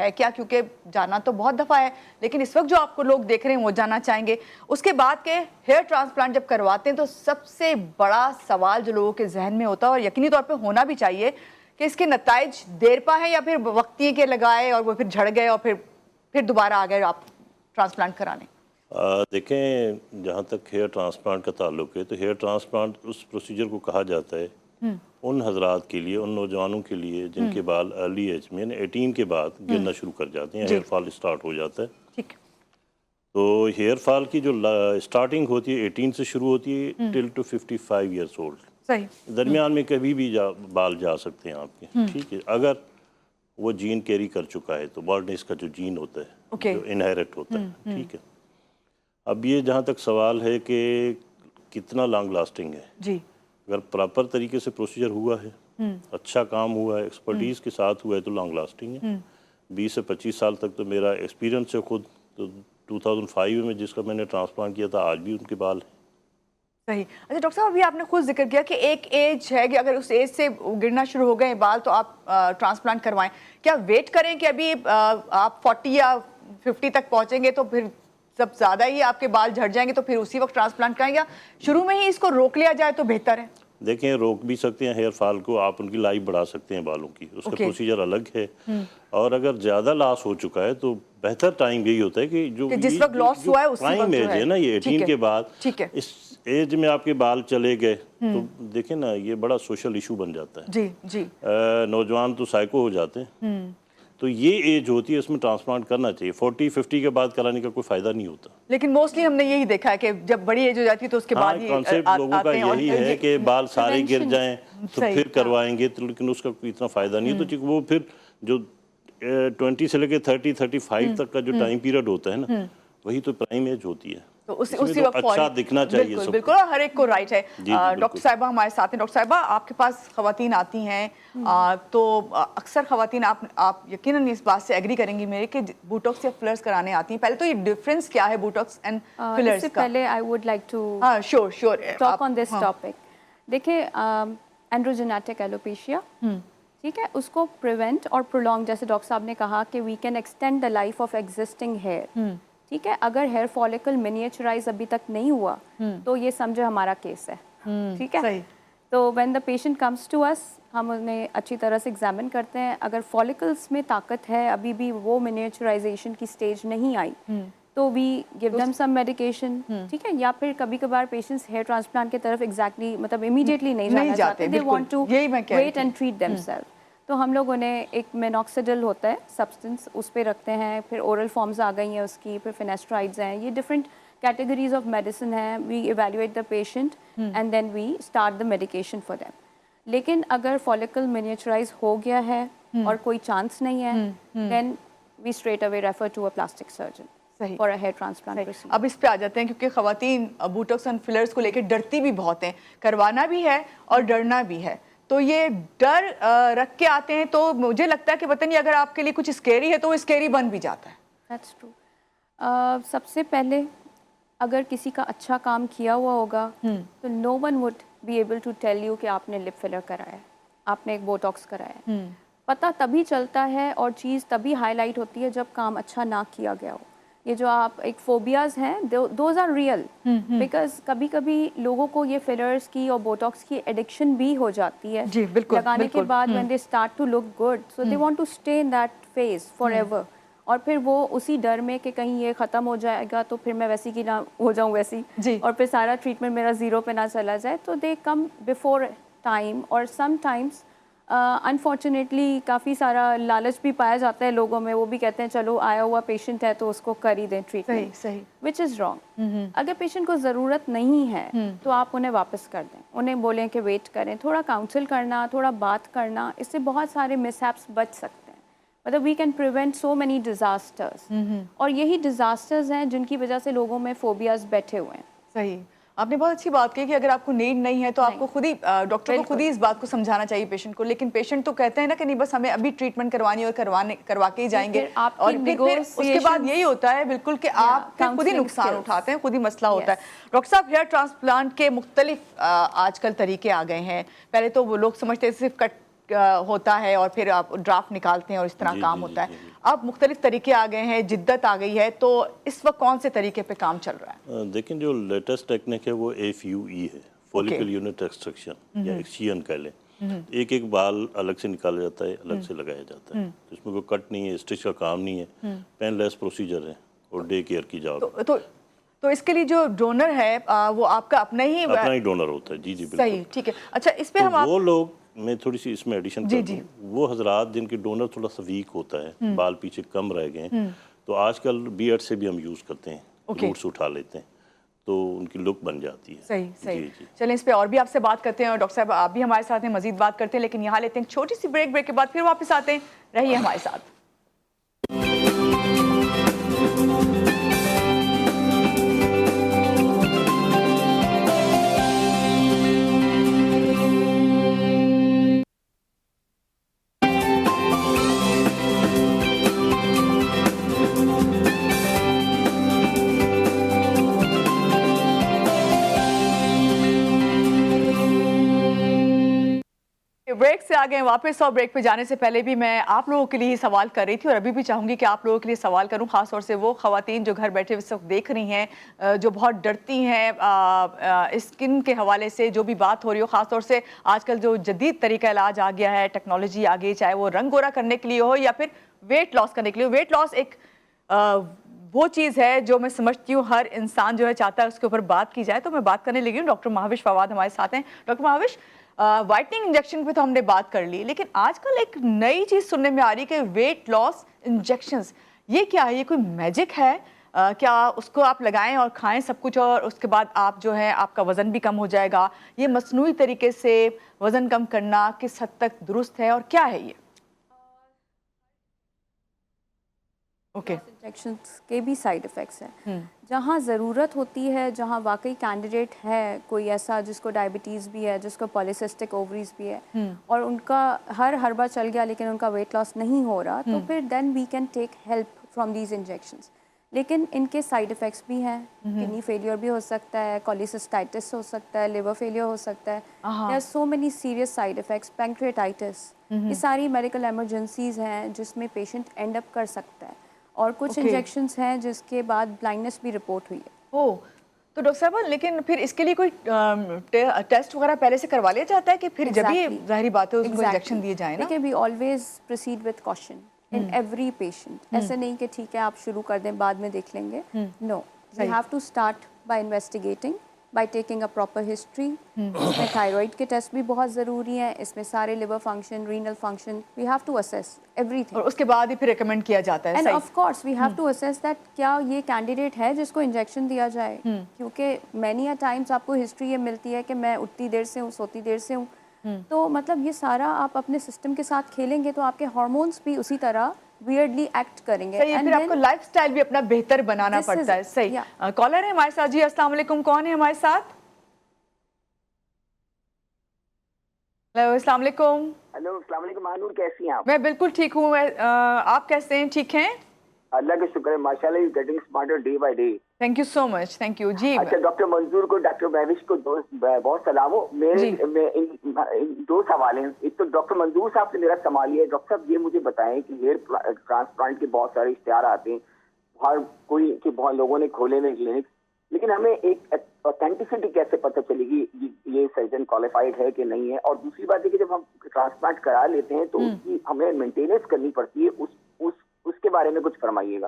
ہے کیا, کیونکہ جانا تو بہت دفعہ ہے لیکن اس وقت جو آپ کو لوگ دیکھ رہے ہیں وہ جاننا چاہیں گے. اس کے بعد کہ ہیئر ٹرانسپلانٹ جب کرواتے ہیں تو سب سے بڑا سوال جو لوگوں کے ذہن میں ہوتا ہے, اور یقینی طور پہ ہونا بھی چاہیے, کہ اس کے نتائج دیر پا ہیں یا پھر وقتی کے لگائے اور وہ پھر جھڑ گئے اور پھر دوبارہ آ گئے آپ ٹرانسپلانٹ کرانے. دیکھیں, جہاں تک ہیئر ٹرانسپلانٹ کا تعلق ہے تو ہیئر ٹرانسپلانٹ اس پروسیجر کو کہا جاتا ہے ان حضرات کے لیے, ان نوجوانوں کے لیے جن کے بال ارلی ایج میں 18 کے بعد گرنا شروع کر جاتے ہیں, ہیئر فال اسٹارٹ ہو جاتا ہے. ٹھیک. تو ہیئر فال کی جو اسٹارٹنگ ہوتی ہے 18 سے شروع ہوتی ہے ٹل ٹو 55 ایئرس اولڈ. صحیح. درمیان میں کبھی بھی بال جا سکتے ہیں آپ کے, ٹھیک ہے, اگر وہ جین کیری کر چکا ہے تو بالڈنس کا جو جین ہوتا ہے جو انہیرٹ ہوتا ہے, ٹھیک ہے. اب یہ جہاں تک سوال ہے کہ کتنا لانگ لاسٹنگ ہے, جی, اگر پراپر طریقے سے پروسیجر ہوا ہے, اچھا کام ہوا ہے, ایکسپرٹیز کے ساتھ ہوا ہے تو لانگ لاسٹنگ ہے. 20 سے 25 سال تک تو میرا ایکسپیرینس ہے خود. تو 2005 میں جس کا میں نے ٹرانسپلانٹ کیا تھا, آج بھی ان کے بال ہیں. صحیح. اچھا ڈاکٹر صاحب, ابھی آپ نے خود ذکر کیا کہ ایک ایج ہے کہ اگر اس ایج سے گرنا شروع ہو گئے بال تو آپ ٹرانسپلانٹ کروائیں. کیا ویٹ کریں کہ ابھی آپ 40 یا 50 تک پہنچیں گے تو پھر جب زیادہ ہی آپ کے بال جھڑ جائیں گے تو پھر اسی وقت ٹرانسپلانٹ کریں, یا شروع میں ہی اس کو روک لیا جائے تو بہتر ہے؟ دیکھیں, روک بھی سکتے ہیں ہیئر فال کو, آپ ان کی لائف بڑھا سکتے ہیں بالوں کی, اس کا پروسیجر الگ ہے. اور اگر زیادہ لاس ہو چکا ہے تو بہتر ٹائم یہی ہوتا ہے کہ جو جس وقت لاس ہوا ہے اسی وقت پرائم ایج ہے نا, یہ 18 کے بعد, اس ایج میں آپ کے بال چلے گئے تو دیکھیں نا یہ بڑا سوشل ایشو بن جاتا ہے. جی جی. نوجوان تو سائیکو ہو جاتے ہیں. تو یہ ایج ہوتی ہے, اس میں ٹرانسپلانٹ کرنا چاہیے. 40-50 کے بعد کرانے کا کوئی فائدہ نہیں ہوتا. لیکن موسٹلی ہم نے یہی دیکھا ہے کہ جب بڑی ایج ہو جاتی ہے تو اس کے بعد ہی کانسیپٹ لوگوں کا یہی ہے کہ بال سارے گر جائیں تو پھر کروائیں گے, لیکن اس کا کوئی اتنا فائدہ نہیں. تو وہ پھر جو 20 سے لے کے 30-35 تک کا جو ٹائم پیریڈ ہوتا ہے نا, وہی تو پرائم ایج ہوتی ہے. تو اسی وقت اچھا دکھنا چاہیے. بالکل بالکل, ہر ایک کو رائٹ ہے. ڈاکٹر صاحبہ ہمارے ساتھ ہیں. ڈاکٹر صاحبہ, آپ کے پاس خواتین آتی ہیں تو اکثر خواتین, آپ یقیناً اس بات سے ایگری کریں گی میرے, کہ بوٹاکس یا فلرز کرانے آتی ہیں. پہلے تو یہ ڈفرینس کیا ہے بوٹاکس اینڈ فلرز کا؟ اس سے پہلے I would like to sure talk on this topic. دیکھیں, اینڈروجینیٹک ایلوپیشیا, ٹھیک ہے, اس کو پریونٹ اور پرولونگ, جیسے ڈاکٹر صاحب نے کہا کہ we can extend the life of existing hair, ٹھیک ہے. اگر ہیئر فالیکل منیچرائز ابھی تک نہیں ہوا تو یہ سمجھے ہمارا کیس ہے, ٹھیک ہے. تو when the patient comes to us, ہم انہیں اچھی طرح سے ایگزامن کرتے ہیں. اگر فالیکلس میں طاقت ہے, ابھی بھی وہ منیچرائزیشن کی سٹیج نہیں آئی, تو وی گیو دیم سم میڈیکیشن, ٹھیک ہے. یا پھر کبھی کبھار پیشنٹس ہیئر ٹرانسپلانٹ کی طرف ایگزیکٹلی مطلب امیڈیٹلی نہیں جانا چاہتے, they want to wait and treat them self. تو ہم لوگ انہیں ایک مینوکسیڈل ہوتا ہے سبسٹنس, اس پہ رکھتے ہیں. پھر اورل فارمز آ گئی ہیں اس کی, پھر فینسٹرائڈز ہیں, یہ ڈفرینٹ کیٹیگریز آف میڈیسن ہیں. We evaluate the patient and then we start the medication for them. لیکن اگر فالیکل منیچرائز ہو گیا ہے اور کوئی چانس نہیں ہے, then we straight away refer to a plastic surgeon for a hair transplant. اب اس پہ آ جاتے ہیں, کیونکہ خواتین بوٹاکس اینڈ فلرز کو لے کے ڈرتی بھی بہت ہیں, کروانا بھی ہے اور ڈرنا بھی ہے. تو یہ ڈر رکھ کے آتے ہیں, تو مجھے لگتا ہے کہ پتہ نہیں اگر آپ کے لیے کچھ اسکیری ہے تو وہ اسکیری بن بھی جاتا ہے. That's true. سب سے پہلے اگر کسی کا اچھا کام کیا ہوا ہوگا تو no one would be able to tell you کہ آپ نے لپ فلر کرایا ہے, آپ نے ایک بوٹاکس کرایا ہے. پتہ تبھی چلتا ہے اور چیز تبھی ہائی لائٹ ہوتی ہے جب کام اچھا نہ کیا گیا ہو. یہ جو آپ ایک فوبیاز ہیں, دوز آر ریئل, بیکاز کبھی کبھی لوگوں کو یہ فلرز کی اور بوٹاکس کی ایڈکشن بھی ہو جاتی ہے لگانے کے بعد. when they start to look good, so they want to stay in that phase forever. اور پھر وہ اسی ڈر میں کہ کہیں یہ ختم ہو جائے گا تو پھر میں ویسی کی نہ ہو جاؤں ویسی, اور پھر سارا ٹریٹمنٹ میرا زیرو پہ نہ چلا جائے, تو دے کم بفور ٹائم. اور سم ٹائمس انفارچونیٹلی کافی سارا لالچ بھی پایا جاتا ہے لوگوں میں, وہ بھی کہتے ہیں چلو آیا ہوا پیشنٹ ہے تو اس کو کر ہی دیں ٹریٹمنٹ, وچ از رانگ. اگر پیشنٹ کو ضرورت نہیں ہے تو آپ انہیں واپس کر دیں, انہیں بولیں کہ ویٹ کریں. تھوڑا کاؤنسل کرنا, تھوڑا بات کرنا, اس سے بہت سارے مس ہیپس بچ سکتے ہیں. مطلب we can prevent so many disasters, اور یہی ڈیزاسٹرز ہیں جن کی وجہ سے لوگوں میں فوبیاز بیٹھے ہوئے ہیں. صحیح, آپ نے بہت اچھی بات کی کہ اگر آپ کو نیڈ نہیں ہے تو آپ کو خود ہی ڈاکٹر کو خود ہی اس بات کو سمجھانا چاہیے پیشنٹ کو. لیکن پیشنٹ تو کہتے ہیں نا کہ نہیں بس ہمیں ابھی ٹریٹمنٹ کروانی اور کروا کے ہی جائیں گے, اور پھر اس کے بعد یہی ہوتا ہے بالکل کہ آپ خود ہی نقصان اٹھاتے ہیں, خود ہی مسئلہ ہوتا ہے. ڈاکٹر صاحب, ہیئر ٹرانسپلانٹ کے مختلف آج کل طریقے آ گئے ہیں. پہلے تو وہ لوگ سمجھتے صرف ہوتا ہے اور پھر آپ ڈرافٹ نکالتے ہیں اور اس طرح کام ہوتا ہے. اب مختلف طریقے آ گئے ہیں, جدت آ گئی ہے, تو اس وقت کون سے طریقے پہ کام چل رہا ہے؟ دیکھیں جو لیٹسٹ ٹیکنیک ہے وہ FUE ہے, فولیکل یونٹ ایکسٹریکشن یا ایکسچین کہہ لیں. ایک ایک بال الگ سے نکالا جاتا ہے, الگ سے لگایا جاتا ہے. اس میں کوئی کٹ نہیں ہے, اسٹچ کا کام نہیں ہے, پین لیس پروسیجر ہے اور ڈے کیئر کی جاب. تو اس کے لیے جو ڈونر ہے وہ آپ کا اپنا ہی ڈونر ہوتا ہے. جی بالکل صحیح, ٹھیک ہے. اچھا اس پہ ہم وہ لوگ, میں تھوڑی سی اس میں ایڈیشن کر دوں, وہ حضرات جن کے ڈونر تھوڑا سا ویک ہوتا ہے, بال پیچھے کم رہ گئے ہیں, تو آج کل بیئرڈ سے بھی ہم یوز کرتے ہیں, روٹس اٹھا لیتے ہیں, تو ان کی لک بن جاتی ہے. صحیح. چلیں اس پہ اور بھی آپ سے بات کرتے ہیں, اور ڈاکٹر صاحب آپ بھی ہمارے ساتھ ہیں, مزید بات کرتے ہیں, لیکن یہاں لیتے ہیں چھوٹی سی بریک کے بعد پھر واپس آتے ہیں. رہیے ہمارے ساتھ. بریک سے آگے واپس, اور بریک پہ جانے سے پہلے بھی میں آپ لوگوں کے لیے سوال کر رہی تھی, اور ابھی بھی چاہوں گی کہ آپ لوگوں کے لیے سوال کروں, خاص طور سے وہ خواتین جو گھر بیٹھے اس وقت دیکھ رہی ہیں, جو بہت ڈرتی ہیں اسکن کے حوالے سے, جو بھی بات ہو رہی ہو, خاص طور سے آج کل جو جدید طریقہ علاج آ گیا ہے, ٹیکنالوجی آ گئی, چاہے وہ رنگ گورا کرنے کے لیے ہو یا پھر ویٹ لاس کرنے کے لیے. ویٹ لاس ایک وہ چیز ہے جو میں سمجھتی ہوں ہر انسان جو ہے چاہتا ہے اس کے اوپر بات کی جائے. تو میں بات کرنے لگی ہوں, ڈاکٹر مہاوش فواد ہمارے ساتھ ہیں. ڈاکٹر مہاوش, وائٹننگ انجیکشن پہ تو ہم نے بات کر لی, لیکن آج کل ایک نئی چیز سننے میں آ رہی ہے کہ ویٹ لاس انجیکشنز, یہ کیا ہے؟ یہ کوئی میجک ہے کیا اس کو آپ لگائیں اور کھائیں سب کچھ اور اس کے بعد آپ جو ہے آپ کا وزن بھی کم ہو جائے گا؟ یہ مصنوعی طریقے سے وزن کم کرنا کس حد تک درست ہے اور کیا ہے یہ؟ انجیکشنز کے بھی سائیڈ افیکٹس ہیں. جہاں ضرورت ہوتی ہے, جہاں واقعی کینڈیڈیٹ ہے کوئی ایسا جس کو ڈائبٹیز بھی ہے, جس کو پالیسسٹک اووریز بھی ہے, اور ان کا ہر ہربا چل گیا لیکن ان کا ویٹ لاس نہیں ہو رہا, تو پھر then we can take help from these injections. لیکن ان کے سائیڈ افیکٹس بھی ہیں, کڈنی فیلیئر بھی ہو سکتا ہے, کولیسسٹائٹس ہو سکتا ہے, لیور فیلیئر ہو سکتا ہے, there are so many serious side effects, pancreatitis, یہ ساری میڈیکل ایمرجنسیز ہیں جس میں پیشنٹ اینڈ اپ کر سکتا ہے. اور کچھ انجیکشنز ہیں جس کے بعد بلائنڈنس بھی رپورٹ ہوئی ہے. تو ڈاکٹر صاحب, لیکن پھر اس کے لیے کوئی ٹیسٹ وغیرہ پہلے سے کروا لیا جاتا ہے کہ پھر جب ہی ظاہری بات ہے اس کو انجیکشن دیے جائیں نا؟ دیکھیں, we always proceed with caution in every patient. ایسے نہیں کہ ٹھیک ہے آپ شروع کر دیں بعد میں دیکھ لیں گے. No, we have to start by investigating, by taking a proper history. اس میں تھائرائڈ کے ٹیسٹ بھی بہت ضروری ہیں, اس میں سارے liver function, renal function, we have to assess everything, اور اس کے بعد ہی پھر ریکمینڈ کیا جاتا ہے. And of course we have to assess that کیا یہ کینڈیڈیٹ ہے جس کو انجیکشن دیا جائے, کیونکہ مینی اے ٹائمس آپ کو ہسٹری یہ ملتی ہے کہ میں اٹھتی دیر سے ہوں, سوتی دیر سے ہوں, تو مطلب یہ سارا آپ اپنے سسٹم کے ساتھ کھیلیں گے تو آپ کے ہارمونس بھی اسی طرح ویئرڈلی ایکٹ کریں گے. پھر آپ کو لائف سٹائل بھی اپنا بہتر بنانا پڑتا ہے. صحیح. کالر ہے ہمارے ساتھ. جی السلام علیکم, کون ہے ہمارے ساتھ؟ ہیلو, السلام علیکم. ہیلو, السلام علیکم. مانور, کیسی ہیں آپ؟ میں بالکل ٹھیک ہوں, آپ کیسے ہیں؟ ٹھیک ہیں؟ اللہ کا شکر ہے, ماشاءاللہ, you getting smarter day by day. Thank you so much. Thank you. جی اچھا, ڈاکٹر منظور کو, ڈاکٹر مہوش کو بہت سلام ہو. میرے دو سوال ہیں. ایک تو ڈاکٹر منظور صاحب سے میرا سوال یہ ہے, ڈاکٹر صاحب یہ مجھے بتائیں کہ ہیئر ٹرانسپلانٹ کے بہت سارے اشتہار آتے ہیں, ہر کوئی کہ بہت لوگوں نے کھولے ہوئے کلینک, لیکن ہمیں ایک اوتھینٹسٹی کیسے پتہ چلے گی یہ سرجن کوالیفائڈ ہے کہ نہیں ہے؟ اور دوسری بات ہے کہ جب ہم ٹرانسپلانٹ کرا لیتے ہیں تو اس کی ہمیں مینٹیننس کرنی پڑتی ہے, اس کے بارے میں کچھ فرمائیے گا.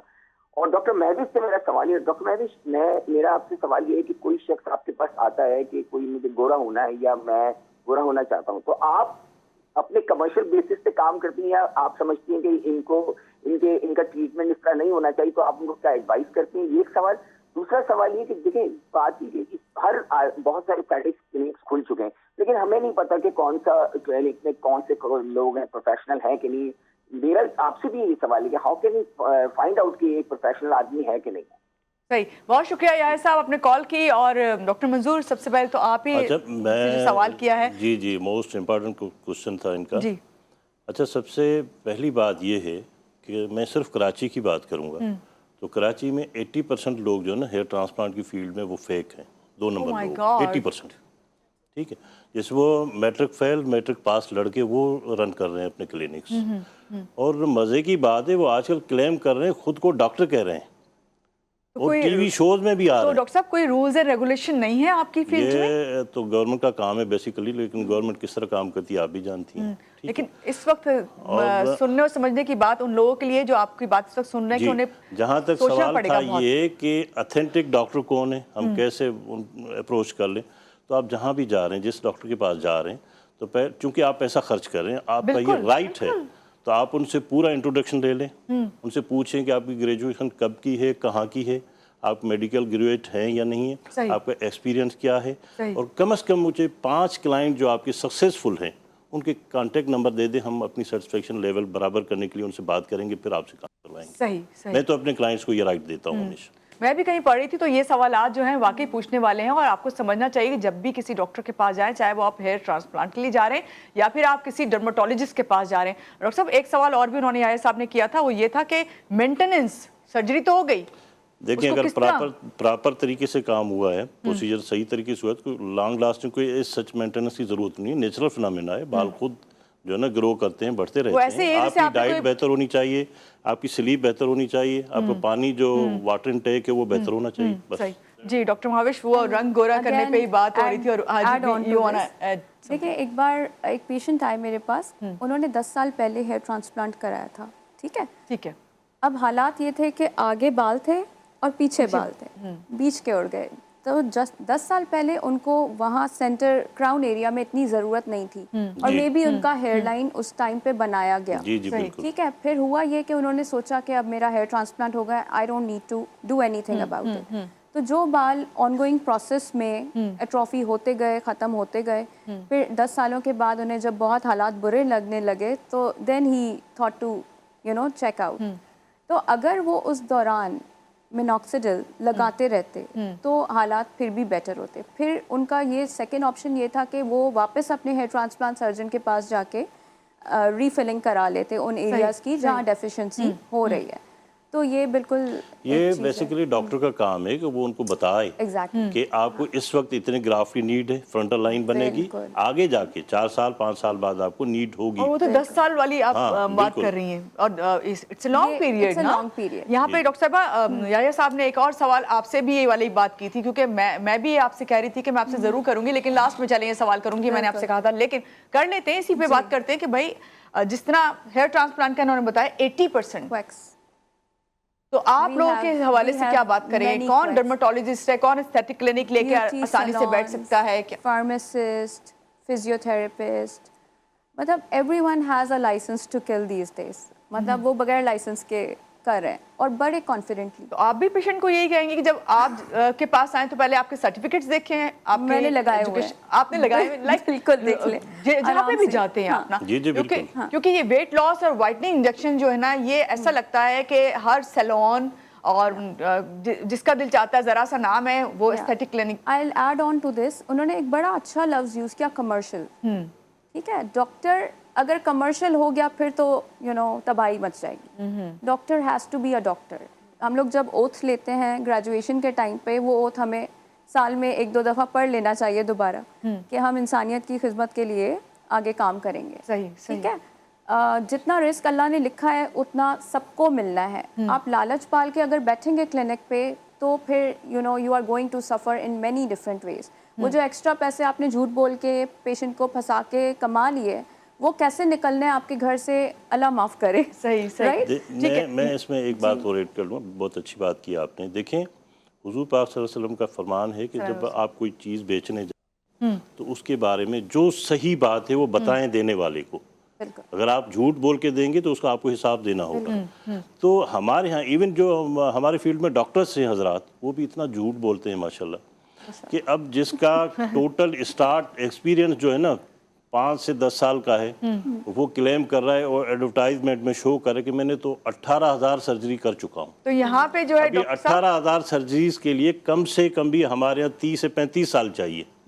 اور ڈاکٹر مہوش سے میرا سوال یہ ہے, ڈاکٹر مہوش, میرا آپ سے سوال یہ ہے کہ کوئی شخص آپ کے پاس آتا ہے کہ کوئی مجھے گورا ہونا ہے یا میں گورا ہونا چاہتا ہوں, تو آپ اپنے کمرشل بیسس پہ کام کرتی ہیں یا آپ سمجھتی ہیں کہ ان کا ٹریٹمنٹ اس طرح نہیں ہونا چاہیے, تو آپ ان کو کیا ایڈوائز کرتی ہیں؟ یہ ایک سوال. دوسرا سوال یہ کہ دیکھیں, بات یہ کہ بہت سارے پیڈکس کلینکس کھل چکے ہیں, لیکن ہمیں نہیں پتا کہ کون سا کلینک میں کون سے لوگ ہیں, پروفیشنل ہیں کہ نہیں. میرا آپ سے بھی یہ سوال ہے کہ ہاؤ کین فائنڈ آؤٹ کہ ایک پروفیشنل آدمی ہے کہ نہیں؟ صحیح, بہت شکریہ یاہر صاحب آپ نے کال کی. اور ڈاکٹر منظور, سب سے پہلے تو آپ ہی جو سوال کیا ہے. جی موسٹ امپورٹنٹ کوشچن تھا ان کا. جی اچھا, سب سے پہلی بات یہ ہے کہ میں صرف کراچی کی بات کروں گا, تو کراچی میں 80% لوگ جو ہے نا ہیئر ٹرانسپلانٹ کی فیلڈ میں وہ فیک ہیں. 2 نمبر لوگ 80%. ٹھیک ہے. جیسے وہ میٹرک فیل میٹرک پاس لڑکے وہ رن کر رہے ہیں اپنے کلینکس, اور مزے کی بات ہے وہ آج کل کلیم کر رہے ہیں خود کو ڈاکٹر کہہ رہے ہیں, اور ٹی وی شوز میں بھی آ رہے تو ہیں. ڈاکٹر صاحب کوئی رولز اینڈ ریگولیشن نہیں ہے آپ کی فیلڈ میں؟ یہ تو گورنمنٹ کا کام ہے بیسیکلی, لیکن گورنمنٹ کس طرح کام کرتی ہے آپ بھی جانتی ہیں. لیکن اس وقت سننے اور سمجھنے کی بات ان لوگوں کے لیے جو آپ کی بات اس وقت سن رہے ہیں کہ انہیں جہاں تک سوچنا سوال پڑے تھا گا بہت. یہ کہ اتھینٹک ڈاکٹر کون ہے, ہم کیسے اپروچ کر لیں, تو آپ جہاں بھی جا رہے ہیں جس ڈاکٹر کے پاس جا رہے ہیں تو چونکہ آپ پیسہ خرچ کر رہے ہیں, آپ کا یہ رائٹ ہے, تو آپ ان سے پورا انٹروڈکشن لے لیں, ان سے پوچھیں کہ آپ کی گریجویشن کب کی ہے, کہاں کی ہے, آپ میڈیکل گریجویٹ ہیں یا نہیں ہیں, آپ کا ایکسپیرینس کیا ہے, اور کم از کم مجھے 5 کلائنٹ جو آپ کے سکسیزفل ہیں ان کے کانٹیکٹ نمبر دے دیں, ہم اپنی سیٹسفیکشن لیول برابر کرنے کے لیے ان سے بات کریں گے, پھر آپ سے کام کروائیں گے. صحیح. میں تو اپنے کلائنٹس کو یہ رائٹ دیتا ہوں ہمیشہ. میں بھی کہیں پڑھ رہی تھی تو یہ سوالات جو ہیں واقعی پوچھنے والے ہیں, اور آپ کو سمجھنا چاہیے کہ جب بھی کسی ڈاکٹر کے پاس جائیں, چاہے وہ آپ ہیئر ٹرانسپلانٹ کے لیے جا رہے ہیں یا پھر آپ کسی ڈرماٹولوجسٹ کے پاس جا رہے ہیں. ڈاکٹر صاحب ایک سوال اور بھی انہوں نے صاحب نے کیا تھا, وہ یہ تھا کہ مینٹیننس, سرجری تو ہو گئی, دیکھیں اگر پراپر طریقے سے کام ہوا ہے, پروسیجر صحیح طریقے سے ہوا ہے, تو لانگ لاسٹنگ کوئی سچ مینٹیننس کی ضرورت نہیں ہے. نیچرل فنامنا ہے, بال خود جو ہے نا گرو کرتے ہیں, بڑھتے رہتے ہیں. آپ کی ڈائٹ بہتر ہونی چاہیے, آپ کی سلیپ بہتر ہونی چاہیے, آپ کا پانی جو واٹر انٹیک ہے وہ بہتر ہونا چاہیے, بس. جی ڈاکٹر مہاوش, وہ رنگ گورا کرنے پہ ہی بات ہو رہی تھی, اور دیکھیں ایک بار ایک پیشنٹ آئے میرے پاس, انہوں نے 10 سال پہلے ہیئر ٹرانسپلانٹ کرایا تھا, ٹھیک ہے. اب حالات یہ تھے کہ آگے بال تھے اور پیچھے بال تھے, بیچ کے اڑ گئے. تو 10 سال پہلے ان کو وہاں سینٹر کراؤن ایریا میں اتنی ضرورت نہیں تھی, اور مے بی ان کا ہیئر لائن اس ٹائم پہ بنایا گیا, ٹھیک ہے. پھر ہوا یہ کہ انہوں نے سوچا کہ اب میرا ہیئر ٹرانسپلانٹ ہو گیا, I don't need to do anything about it. تو جو بال آن گوئنگ پروسیس میں ایٹروفی ہوتے گئے, ختم ہوتے گئے, پھر 10 سالوں کے بعد انہیں جب بہت حالات برے لگنے لگے تو then he thought to check out. تو اگر وہ اس دوران مینوکسیڈل لگاتے رہتے تو حالات پھر بھی بیٹر ہوتے. پھر ان کا یہ سیکنڈ آپشن یہ تھا کہ وہ واپس اپنے ہیئر ٹرانسپلانٹ سرجن کے پاس جا کے ری فلنگ کرا لیتے ان ایریاز کی جہاں ڈیفیشنسی ہو رہی ہے. تو یہ بالکل یہ بیسیکلی ڈاکٹر کا کام ہے کہ وہ ان کو بتائے کہ آپ کو اس وقت اتنے گراف کی نیڈ ہے, فرنٹل لائن بنے گی, آگے جا کے 4 سال 5 سال بعد آپ کو نیڈ ہوگی. اور وہ تو 10 سال والی آپ بات کر رہی ہیں, اور اٹس اے لانگ پیریڈ نا. یہاں پہ ڈاکٹر صاحبہ یحییٰ صاحب نے ایک اور سوال آپ سے بھی یہ والی بات کی تھی, کیونکہ میں بھی آپ سے کہہ رہی تھی کہ میں آپ سے ضرور کروں گی, لیکن لاسٹ میں چلیں یہ سوال کروں گی, میں نے آپ سے کہا تھا, لیکن کر لیتے ہیں, اسی پہ بات کرتے ہیں کہ بھائی جس طرح ہیئر ٹرانسپلانٹ کا انہوں نے بتایا 80%, تو آپ لوگوں کے حوالے سے کیا بات کریں گے؟ کون ڈرماٹولوجسٹ ہے, کون استھیٹک کلینک لے کے آسانی سے بیٹھ سکتا ہے, فارماسسٹ, فزیو تھراپسٹ, مطلب everyone has a licence to kill these days, مطلب وہ بغیر لائسنس کے کر رہے ہیں اور بڑے کانفیڈنٹلی. تو آپ بھی پیشنٹ کو یہی کہیں گے کہ جب آپ کے پاس آئیں تو پہلے آپ کے سرٹیفکیٹس دیکھیں, آپ میں نے لگائے ہوئے ہیں, آپ نے لگائے ہوئے, بالکل دیکھ لیں جہاں پہ بھی جاتے ہیں آپ نا, کیونکہ یہ ویٹ لاس اور وائٹننگ انجیکشن جو ہے نا, یہ ایسا لگتا ہے کہ ہر سیلون اور جس کا دل چاہتا ہے ذرا سا نام ہے وہ aesthetic clinic. I'll add on to this, انہوں نے ایک بڑا اچھا لفظ یوز کیا, کمرشل. ٹھیک ہے, ڈاکٹر اگر کمرشل ہو گیا پھر تو تباہی مچ جائے گی. Doctor has to be a doctor. ہم لوگ جب اوتھ لیتے ہیں گریجویشن کے ٹائم پہ, وہ اوتھ ہمیں سال میں 1-2 دفعہ پڑھ لینا چاہیے دوبارہ کہ ہم انسانیت کی خدمت کے لیے آگے کام کریں گے. صحیح, ٹھیک ہے. جتنا رزق اللہ نے لکھا ہے اتنا سب کو ملنا ہے. آپ لالچ پال کے اگر بیٹھیں گے کلینک پہ تو پھر you are going to suffer in many different ways. وہ جو ایکسٹرا پیسے آپ نے جھوٹ بول کے پیشنٹ کو پھنسا کے کما لیے, وہ کیسے نکلنے آپ کے گھر سے, اللہ معاف کرے. صحیح. میں اس میں ایک بات اور ایڈ کر لوں, بہت اچھی بات کی آپ نے. دیکھیں حضور پاک صلی اللہ علیہ وسلم کا فرمان ہے کہ جب آپ کوئی چیز بیچنے جائیں تو اس کے بارے میں جو صحیح بات ہے وہ بتائیں دینے والے کو. اگر آپ جھوٹ بول کے دیں گے تو اس کا آپ کو حساب دینا ہوگا. تو ہمارے ہاں ایون جو ہمارے فیلڈ میں ڈاکٹرز ہیں حضرات, وہ بھی اتنا جھوٹ بولتے ہیں ماشاءاللہ, کہ اب جس کا ٹوٹل اسٹارٹ ایکسپیرینس جو ہے نا 5 سے 10 سال کا ہے, وہ کلیم کر رہا ہے اور ایڈورٹائزمنٹ میں شو کر رہا ہے کہ میں نے تو 18,000 سرجری کر چکا ہوں. تو یہاں پہ جو ہے 18,000 سرجریز کے لیے کم سے کم بھی ہمارے یہاں 30 سے 35 سال چاہیے.